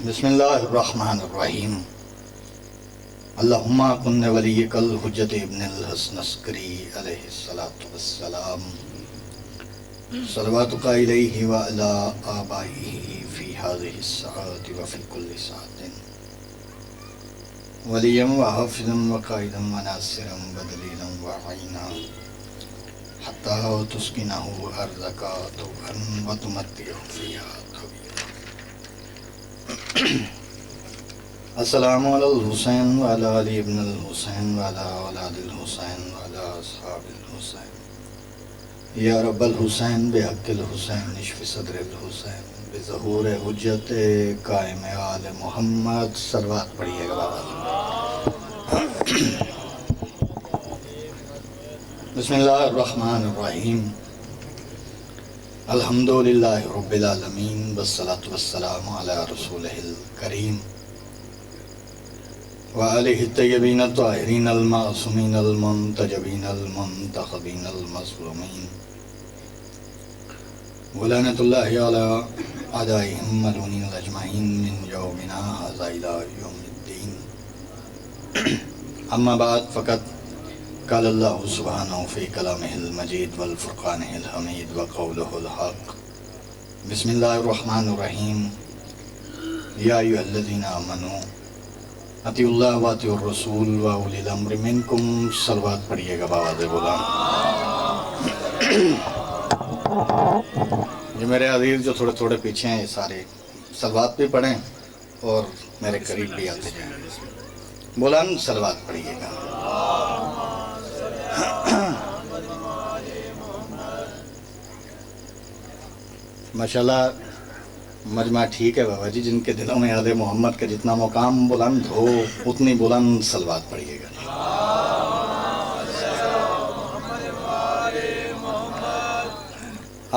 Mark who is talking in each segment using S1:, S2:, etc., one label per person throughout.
S1: بسم اللہ الرحمن الرحیم اللہم کن ولیک الحجت ابن الحسن عسکری علیہ السلام صلواتک علیہ وعلا آبائہ فی هذه الساعات وفی کل ساعت ولیا وحافظا وقائدا وناصرا ودلیلا وعینا حتی تسکنہ ارضک طوعا وتمتعہ فیہا طویلا۔ السلام علی الحسین وعلی علی ابن الحسین وعلی اولاد الحسین وعلی اصحاب الحسین یا رب الحسین بحق الحسین اشف صدر الحسین بظہور حجت قائم آل محمد۔ صلوات پڑھیے گا بابا۔ بسم اللہ الرحمن الرحیم الحمدللہ رب العالمین والصلاة والسلام علی رسولہ الکریم وآلہ الطیبین الطاہرین المعصومین المنتجبین المنتخبین المظلومین ولعنۃ اللہ علی اعدائہم ملعونین اجمعین من یومنا ھذا الی یوم الدین۔ اما بعد فقط قال اللہ سبحانہ فی کلامہ المجید والفرقانہ الحمید وقولہ الحق۔ بسم اللہ الرحمن الرحیم یا ایھا الذین آمنوا اطیعوا اللہ واطیعوا الرسول واولی الامر منکم۔ صلوات پڑھیے گا بابا سے بولا۔ یہ میرے عزیز جو تھوڑے تھوڑے پیچھے ہیں یہ سارے صلوات بھی پڑھیں اور میرے قریب بھی آتے جائیں۔ بولان صلوات پڑھیے گا۔ ماشاءاللہ مجمع ٹھیک ہے بابا جی، جن کے دلوں میں یاد محمد کا جتنا مقام بلند ہو اتنی بلند صلوات پڑھیے گا۔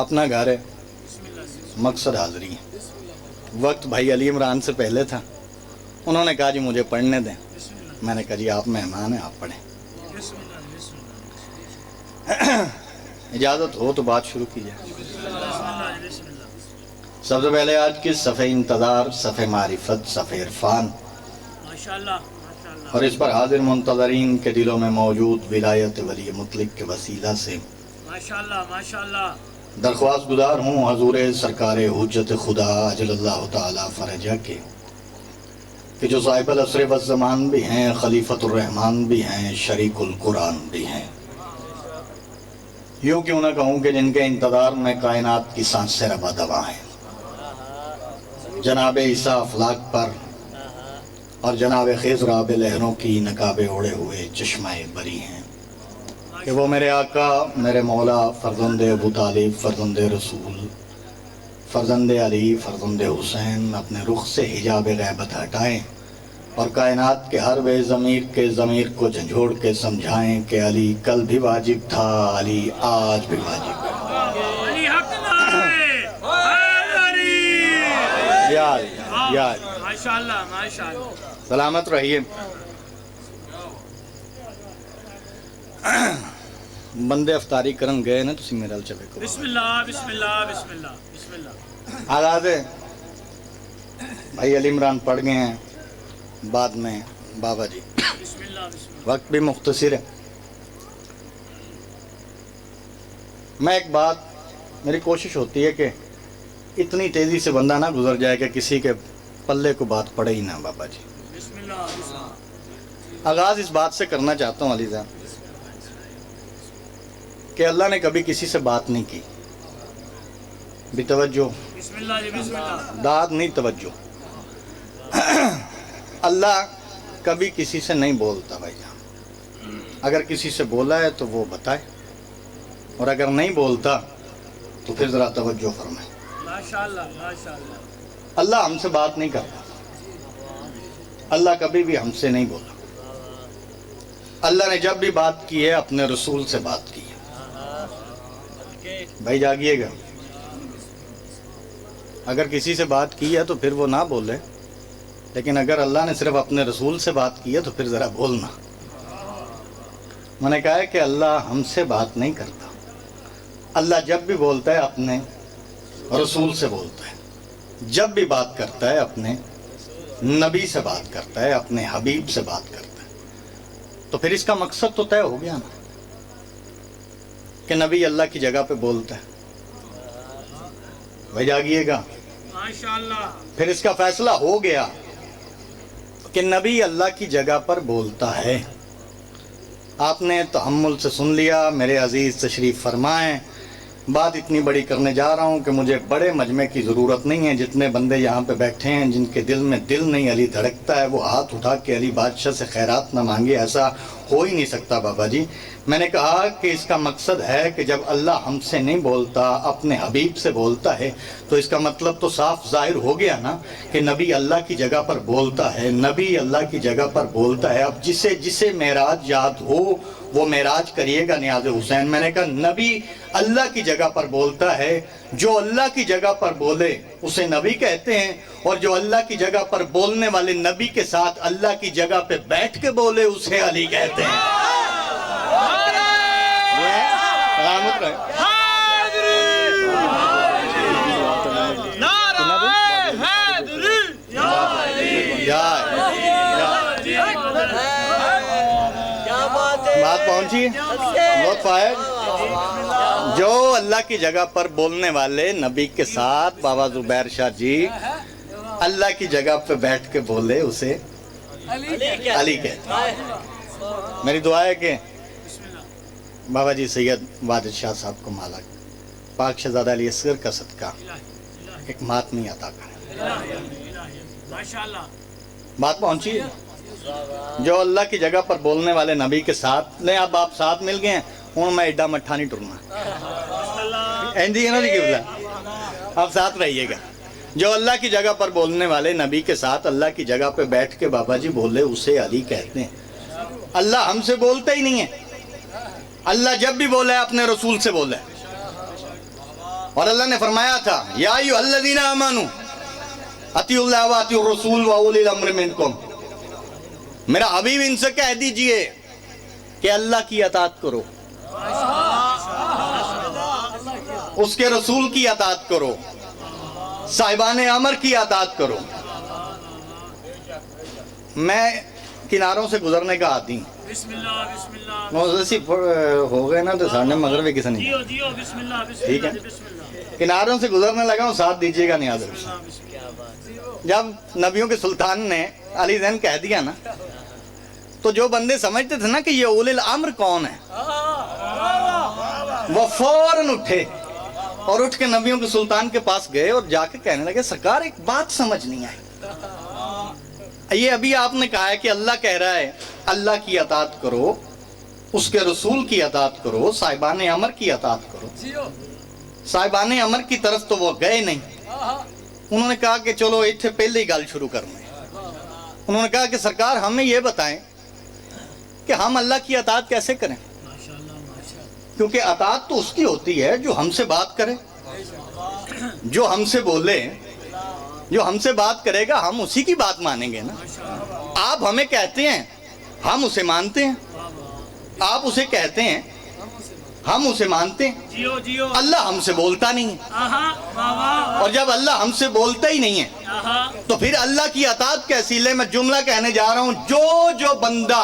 S1: اپنا گھر ہے، مقصد حاضری ہے۔ وقت بھائی علی عمران سے پہلے تھا، انہوں نے کہا جی مجھے پڑھنے دیں، میں نے کہا جی آپ مہمان ہیں آپ پڑھیں۔ اجازت ہو تو بات شروع کی جائے۔ سب سے پہلے آج کی صفحہ انتظار، صفحہ معرفت، صفحہ عرفان، اور اس پر حاضر منتظرین کے دلوں میں موجود ولایت ولی مطلق کے وسیلہ سے درخواست گزار ہوں حضور سرکار حجت خدا عجل اللہ تعالی فرجہ کے کہ جو صاحب العصر والزمان بھی ہیں، خلیفۃ الرحمن بھی ہیں، شریک القرآن بھی ہیں، یوں کیوں نہ کہوں کہ جن کے انتظار میں کائنات کی سانسیں ربا دوا ہیں، جناب عیسیٰ افلاک پر اور جناب خضر آب لہروں کی نقابیں اوڑے ہوئے چشمہ بری ہیں کہ وہ میرے آقا، میرے مولا، فرزند ابو طالب، فرزند رسول، فرزند علی، فرزند حسین اپنے رخ سے حجاب غیبت ہٹائیں اور کائنات کے ہر بے ضمیر کے ضمیر کو جھنجھوڑ کے سمجھائیں کہ علی کل بھی واجب تھا، علی آج بھی واجب ہے۔ یا سلامت رہیے۔ بندے افطاری کرن گئے نا تسی میرے چلے کو۔ بسم اللہ بسم اللہ بسم اللہ بسم اللہ۔ آغاز ہے بھائی علی عمران پڑھ گئے ہیں، بعد میں بابا جی۔ وقت بھی مختصر ہے۔ میں ایک بات، میری کوشش ہوتی ہے کہ اتنی تیزی سے بندہ نہ گزر جائے کہ کسی کے پلے کو بات پڑے ہی نہ بابا جی۔ آغاز اس بات سے کرنا چاہتا ہوں علی صاحب کہ اللہ نے کبھی کسی سے بات نہیں کی، بھی توجہ، داد نہیں توجہ۔ اللہ کبھی کسی سے نہیں بولتا بھائی جان، اگر کسی سے بولا ہے تو وہ بتائے، اور اگر نہیں بولتا تو پھر ذرا توجہ فرمائے۔ اللہ ہم سے بات نہیں کرتا، اللہ کبھی بھی ہم سے نہیں بولا۔ اللہ نے جب بھی بات کی ہے اپنے رسول سے بات کی ہے۔ بھائی جاگیے گا، اگر کسی سے بات کی ہے تو پھر وہ نہ بولے، لیکن اگر اللہ نے صرف اپنے رسول سے بات کی ہے تو پھر ذرا بولنا۔ میں نے کہا ہے کہ اللہ ہم سے بات نہیں کرتا، اللہ جب بھی بولتا ہے اپنے رسول سے بولتا ہے، جب بھی بات کرتا ہے اپنے نبی سے بات کرتا ہے، اپنے حبیب سے بات کرتا ہے، تو پھر اس کا مقصد تو طے ہو گیا نا کہ نبی اللہ کی جگہ پہ بولتا ہے۔ بھائی جاگیے گا،
S2: ماشاءاللہ،
S1: پھر اس کا فیصلہ ہو گیا کہ نبی اللہ کی جگہ پر بولتا ہے۔ آپ نے تحمل سے سن لیا، میرے عزیز تشریف فرمائیں۔ بات اتنی بڑی کرنے جا رہا ہوں کہ مجھے بڑے مجمع کی ضرورت نہیں ہے۔ جتنے بندے یہاں پہ بیٹھے ہیں جن کے دل میں دل نہیں علی دھڑکتا ہے، وہ ہاتھ اٹھا کے علی بادشاہ سے خیرات نہ مانگے، ایسا ہو ہی نہیں سکتا بابا جی۔ میں نے کہا کہ اس کا مقصد ہے کہ جب اللہ ہم سے نہیں بولتا، اپنے حبیب سے بولتا ہے، تو اس کا مطلب تو صاف ظاہر ہو گیا نا کہ نبی اللہ کی جگہ پر بولتا ہے، نبی اللہ کی جگہ پر بولتا ہے۔ اب جسے معراج یاد ہو وہ معراج کریے گا نیاز حسین۔ میں نے کہا نبی اللہ کی جگہ پر بولتا ہے، جو اللہ کی جگہ پر بولے اسے نبی کہتے ہیں، اور جو اللہ کی جگہ پر بولنے والے نبی کے ساتھ اللہ کی جگہ پہ بیٹھ کے بولے اسے علی کہتے ہیں۔ بات پہنچی؟ بہت فائد۔ جو اللہ کی جگہ پر بولنے والے نبی کے ساتھ بابا زبیر شاہ جی اللہ کی جگہ پہ بیٹھ کے بولے اسے علی کہتے ہیں۔ میری دعا ہے کہ بابا جی سید واجد شاہ صاحب کو مالا پاک شہزادہ علی اصغر کا صدقہ ایک ماتمی عطا کریں۔ بات پہنچی؟ جو اللہ کی جگہ پر بولنے والے نبی کے ساتھ لیں، اب آپ ساتھ مل گئے ہیں، ہوں میں ایڈا مٹھا نہیں ٹرنا، اینجی ہے نا جی قبلہ، آپ ساتھ رہیے گا۔ جو اللہ کی جگہ پر بولنے والے نبی کے ساتھ اللہ کی جگہ پہ بیٹھ کے بابا جی بولے اسے علی کہتے ہیں۔ اللہ ہم سے بولتا ہی نہیں ہے، اللہ جب بھی بولے اپنے رسول سے بولے، اور اللہ نے فرمایا تھا یا ایھا الذین آمنوا اطیعوا اللہ واطیعوا الرسول واولی الامر منکم۔ میرا حبیب ان سے کہہ دیجئے کہ اللہ کی اطاعت کرو، اس کے رسول کی اطاعت کرو، صاحبان امر کی اطاعت کرو۔ میں کناروں سے گزرنے کا عادی ہوں،
S2: بسم اللہ بسم اللہ،
S1: موزسی ہو گئے نا تو سامنے مغربی کسی نہیں،
S2: جیو جیو بسم اللہ بسم
S1: ٹھیک ہے؟
S2: اللہ بسم اللہ،
S1: کناروں سے گزرنے لگا ہوں، ساتھ دیجئے گا نیاز حسین۔ جب نبیوں کے سلطان نے علی زین کہہ دیا نا، تو جو بندے سمجھتے تھے نا کہ یہ اولی الامر کون ہے، وہ فوراً اٹھے اور اٹھ کے نبیوں کے سلطان کے پاس گئے اور جا کے کہنے لگے سرکار ایک بات سمجھ نہیں آئی، یہ ابھی آپ نے کہا ہے کہ اللہ کہہ رہا ہے اللہ کی اطاعت کرو، اس کے رسول کی اطاعت کرو، صاحبان امر کی اطاعت کرو۔ صاحبان امر کی طرف تو وہ گئے نہیں، انہوں نے کہا کہ چلو اتھے پہلے ہی گل شروع کرنے۔ انہوں نے کہا کہ سرکار ہمیں یہ بتائیں کہ ہم اللہ کی اطاعت کیسے کریں، کیونکہ اطاعت تو اس کی ہوتی ہے جو ہم سے بات کرے، جو ہم سے بولے، جو ہم سے بات کرے گا ہم اسی کی بات مانیں گے نا۔ آپ ہمیں کہتے ہیں ہم اسے مانتے ہیں، آپ اسے کہتے ہیں ہم اسے مانتے ہیں۔
S2: جیو جیو،
S1: اللہ ہم سے بولتا نہیں ہے،
S2: آہا واہ
S1: اور جب اللہ ہم سے بولتا ہی نہیں ہے
S2: آہا،
S1: تو پھر اللہ کی اطاعت کیسی لے؟ میں جملہ کہنے جا رہا ہوں، جو بندہ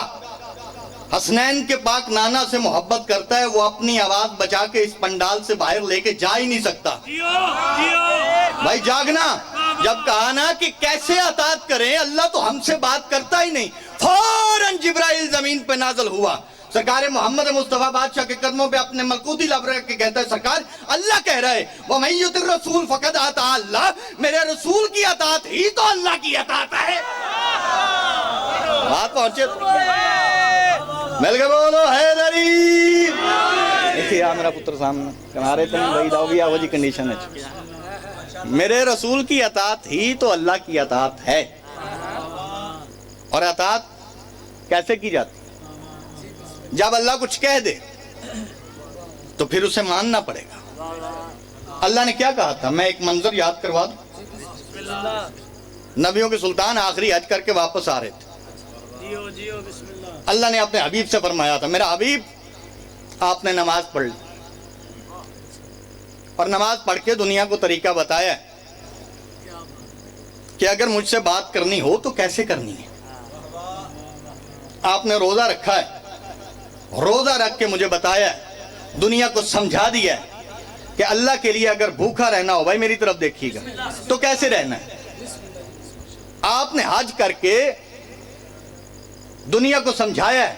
S1: حسنین کے پاک نانا سے محبت کرتا ہے وہ اپنی آواز بچا کے اس پنڈال سے باہر لے کے جا ہی نہیں سکتا۔
S2: جیو جیو،
S1: بھائی جاگنا، جب کہا نا کہ کیسے اطاعت کریں، اللہ تو ہم سے بات کرتا ہی نہیں، فوراً جبرائیل زمین پہ نازل ہوا، سرکار محمد مصطفیٰ بادشاہ کے قدموں پہ اپنے ملکوتی لب رکھ کے کہتا ہے سرکار اللہ کہہ رہا ہے وَمَن يُطِعِ الرَّسُولَ فَقَدْ أَطَاعَ اللَّهَ، میرے رسول کی اطاعت ہی تو اللہ کی اطاعت ہے۔ بات پہنچے مل کے بولو حیدری، اتھی آ میرا پتر سامنے کنارے تن بھائی داؤ بھی آو جی کنڈیشن ہے، میرے رسول کی اطاعت ہی تو اللہ کی اطاعت ہے۔ اور اطاعت کیسے کی جاتی؟ جب اللہ کچھ کہہ دے تو پھر اسے ماننا پڑے گا۔ اللہ نے کیا کہا تھا؟ میں ایک منظر یاد کروا دوں، نبیوں کے سلطان آخری حج کر کے واپس آ رہے تھے،
S2: جیو جیو بسم اللہ،
S1: اللہ نے اپنے حبیب سے فرمایا تھا میرا حبیب آپ نے نماز پڑھ لی، اور نماز پڑھ کے دنیا کو طریقہ بتایا ہے کہ اگر مجھ سے بات کرنی ہو تو کیسے کرنی ہے. آپ نے روزہ رکھا ہے, روزہ رکھ کے مجھے بتایا ہے, دنیا کو سمجھا دیا ہے کہ اللہ کے لیے اگر بھوکا رہنا ہو, بھائی میری طرف دیکھیے گا, تو کیسے رہنا ہے. آپ نے حج کر کے دنیا کو سمجھایا ہے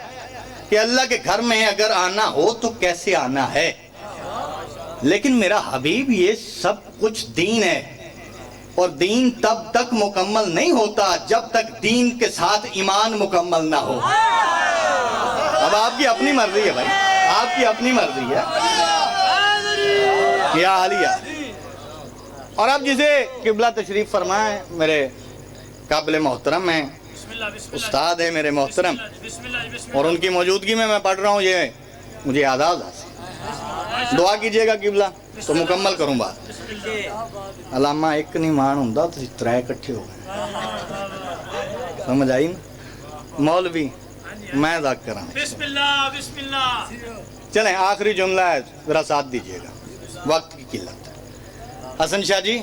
S1: کہ اللہ کے گھر میں اگر آنا ہو تو کیسے آنا ہے. لیکن میرا حبیب یہ سب کچھ دین ہے, اور دین تب تک مکمل نہیں ہوتا جب تک دین کے ساتھ ایمان مکمل نہ ہو. اب آپ کی اپنی مرضی ہے بھائی, آپ کی اپنی مرضی ہے یا عالیہ. اور اب جسے قبلہ تشریف فرمائیں, میرے قابل محترم ہیں, استاد ہیں میرے محترم, اور ان کی موجودگی میں پڑھ رہا ہوں, یہ مجھے اعزاز حاصل. دعا کیجئے گا قبلہ تو مکمل کروں بات. علامہ ایک نہیں مان ہوں تو ترائے کٹھے ہو گئے, سمجھ آئی نا. مولوی میں ذاکر کرا.
S2: بسم اللہ بسم اللہ.
S1: چلیں آخری جملہ ہے, ذرا ساتھ دیجئے گا, وقت کی قلت ہے. حسن شاہ جی,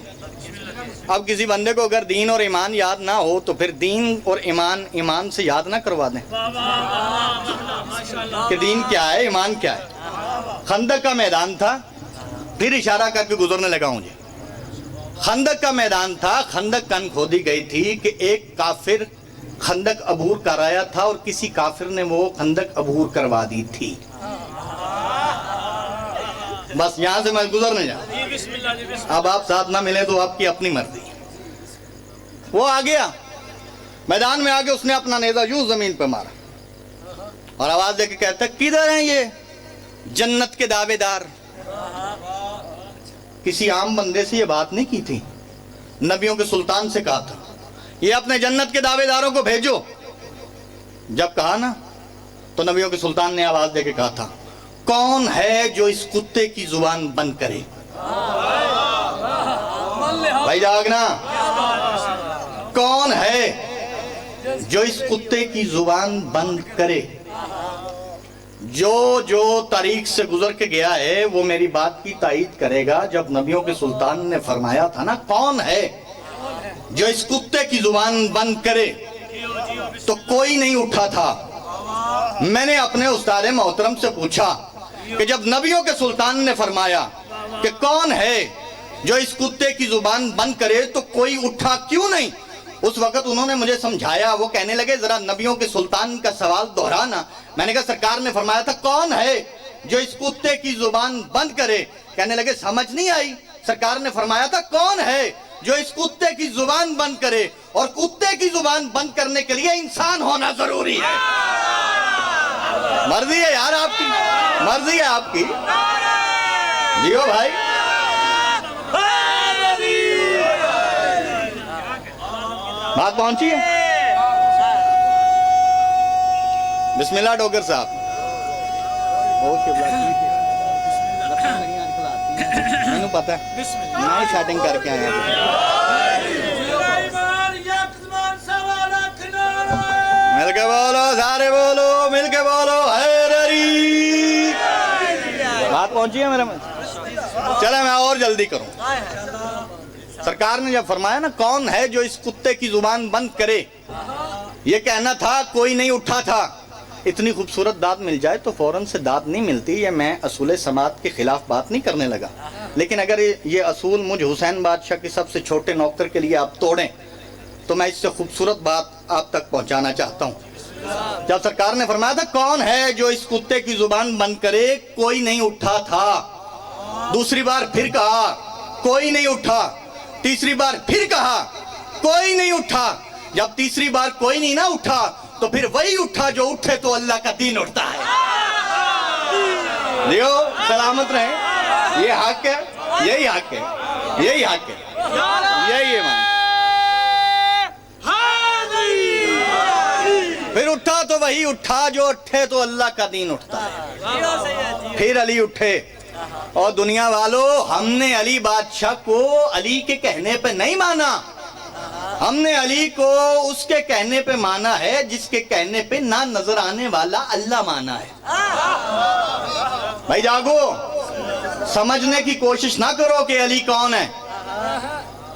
S1: اب کسی بندے کو اگر دین اور ایمان یاد نہ ہو تو پھر دین اور ایمان سے یاد نہ کروا دیں کہ دین کیا ہے, ایمان کیا ہے. خندق کا میدان تھا, پھر اشارہ کر کے گزرنے لگا ہوں جی. خندق کا میدان تھا, خندق کن کھودی گئی تھی کہ ایک کافر خندق عبور کرایا تھا اور کسی کافر نے وہ خندق عبور کروا دی تھی. بس یہاں سے میں گزرنے جاؤں. اب آپ ساتھ نہ ملے تو آپ کی اپنی مرضی. وہ آ گیا میدان میں, آ کے اس نے اپنا نیزہ یوں زمین پہ مارا اور آواز دے کے کہتا, کدھر ہیں یہ جنت کے دعوے دار. کسی عام بندے سے یہ بات نہیں کی تھی, نبیوں کے سلطان سے کہا تھا یہ اپنے جنت کے دعوے داروں کو بھیجو. جب کہا نا تو نبیوں کے سلطان نے آواز دے کے کہا تھا, کون ہے جو اس کتے کی زبان بند کرے. بھائی جاگنا, کون ہے جو اس کتے کی زبان بند کرے. جو تاریخ سے گزر کے گیا ہے وہ میری بات کی تائید کرے گا. جب نبیوں کے سلطان نے فرمایا تھا نا, کون ہے جو اس کتے کی زبان بند کرے, تو کوئی نہیں اٹھا تھا. میں نے اپنے استاد محترم سے پوچھا کہ جب نبیوں کے سلطان نے فرمایا کہ کون ہے جو اس کتے کی زبان بند کرے تو کوئی اٹھا کیوں نہیں. اس وقت انہوں نے مجھے سمجھایا, وہ کہنے لگے ذرا نبیوں کے سلطان کا سوال دہرانا. میں نے کہا سرکار نے فرمایا تھا کون ہے جو اس کتے کی زبان بند کرے. کہنے لگے سمجھ نہیں آئی. سرکار نے فرمایا تھا کون ہے جو اس کتے کی زبان بند کرے, اور کتے کی زبان بند کرنے کے لیے انسان ہونا ضروری ہے. مرضی ہے یار آپ کی, مرضی ہے آپ کی. جیو بھائی, بات پہنچی ہے. بسم اللہ ڈوگر صاحب. میں پتا ہے میں سیٹنگ کر کے آیا. مل کے بولو, سارے بولو, مل کے بولو, حیدری. بات پہنچی ہے میرے میں. چلے میں اور جلدی کروں. سرکار نے جب فرمایا نا کون ہے جو اس کتے کی زبان بند کرے, یہ کہنا تھا کوئی نہیں اٹھا تھا. اتنی خوبصورت داد مل جائے تو فوراً سے داد نہیں ملتی. یہ میں اصول سماعت کے خلاف بات نہیں کرنے لگا, لیکن اگر یہ اصول مجھ حسین بادشاہ کے سب سے چھوٹے نوکر کے لیے آپ توڑیں تو میں اس سے خوبصورت بات آپ تک پہنچانا چاہتا ہوں. جب سرکار نے فرمایا تھا کون ہے جو اس کتے کی زبان بند کرے, کوئی نہیں اٹھا تھا. دوسری بار پھر کہا کوئی نہیں اٹھا. تیسری بار پھر کہا کوئی نہیں اٹھا. جب تیسری بار کوئی نہیں نہ اٹھا تو پھر وہی اٹھا جو اٹھے تو اللہ کا دین اٹھتا ہے. دیو سلامت رہیں, یہ حق ہے, یہی حق ہے, یہی حق ہے, یہی ایمان. پھر اٹھا تو وہی اٹھا جو اٹھے تو اللہ کا دین اٹھتا ہے. پھر علی اٹھے, اور دنیا والو ہم نے علی بادشاہ کو علی کے کہنے پہ نہیں مانا, ہم نے علی کو اس کے کہنے پہ مانا ہے جس کے کہنے پہ نہ نظر آنے والا اللہ مانا ہے. بھائی جاگو, سمجھنے کی کوشش نہ کرو کہ علی کون ہے.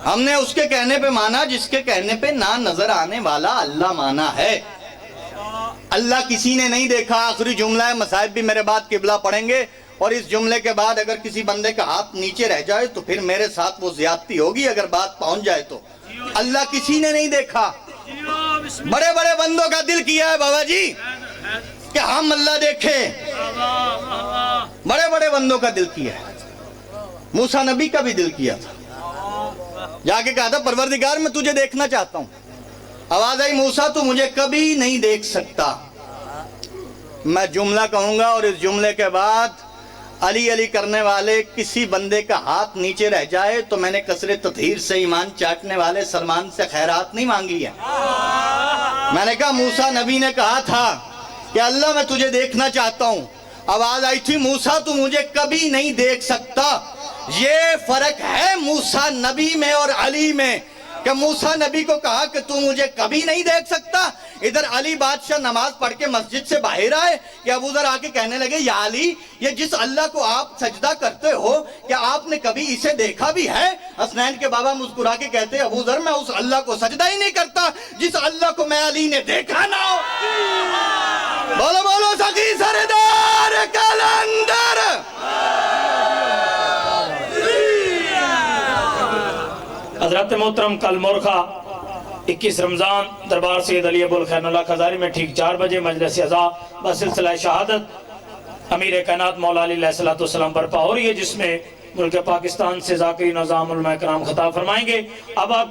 S1: ہم نے اس کے کہنے پہ مانا جس کے کہنے پہ نہ نظر آنے والا اللہ مانا ہے۔ اللہ کسی نے نہیں دیکھا۔ آخری جملہ ہے، مصاحب بھی میرے بعد قبلہ پڑھیں گے، اور اس جملے کے بعد اگر کسی بندے کا ہاتھ نیچے رہ جائے تو پھر میرے ساتھ وہ زیادتی ہوگی اگر بات پہنچ جائے تو۔ اللہ کسی نے نہیں دیکھا، بڑے بڑے بندوں کا دل کیا ہے بابا جی کہ ہم اللہ دیکھیں، بڑے بڑے بندوں کا دل کیا ہے۔ موسیٰ نبی کا بھی دل کیا تھا، جا کے کہا تھا پروردگار میں تجھے دیکھنا چاہتا ہوں۔ آواز آئی موسیٰ تو مجھے کبھی نہیں دیکھ سکتا۔ میں جملہ کہوں گا اور اس جملے کے بعد علی علی کرنے والے کسی بندے کا ہاتھ نیچے رہ جائے تو میں نے کثر تطہیر سے ایمان چاٹنے والے سلمان سے خیرات نہیں مانگی ہے۔ میں نے کہا موسیٰ نبی نے کہا تھا کہ اللہ میں تجھے دیکھنا چاہتا ہوں۔ آواز آئی تھی موسیٰ تو مجھے کبھی نہیں دیکھ سکتا۔ یہ فرق ہے موسیٰ نبی میں اور علی میں کہ موسیٰ نبی کو کہا کہ تو مجھے کبھی نہیں دیکھ سکتا، ادھر علی بادشاہ نماز پڑھ کے مسجد سے باہر آئے کہ ابو ذر آ کے کہنے لگے یا علی یہ جس اللہ کو آپ سجدہ کرتے ہو کیا آپ نے کبھی اسے دیکھا بھی ہے؟ حسنین کے بابا مسکرا کے کہتے ابو ذر میں اس اللہ کو سجدہ ہی نہیں کرتا جس اللہ کو میں علی نے دیکھا نہ ہو۔ بولو بولو سخی سردار کلندر۔
S2: حضرت محترم کل مرخہ 21 رمضان دربار سید علی ابو الخیر اللہ خزاری میں ٹھیک 4 بجے مجلس عزا بسلسلہ شہادت امیر کائنات مولا علی علیہ السلام برپا ہو رہی ہے، جس میں ملک پاکستان سے ذاکرین نظام علماء کرام خطاب فرمائیں گے۔ اب آپ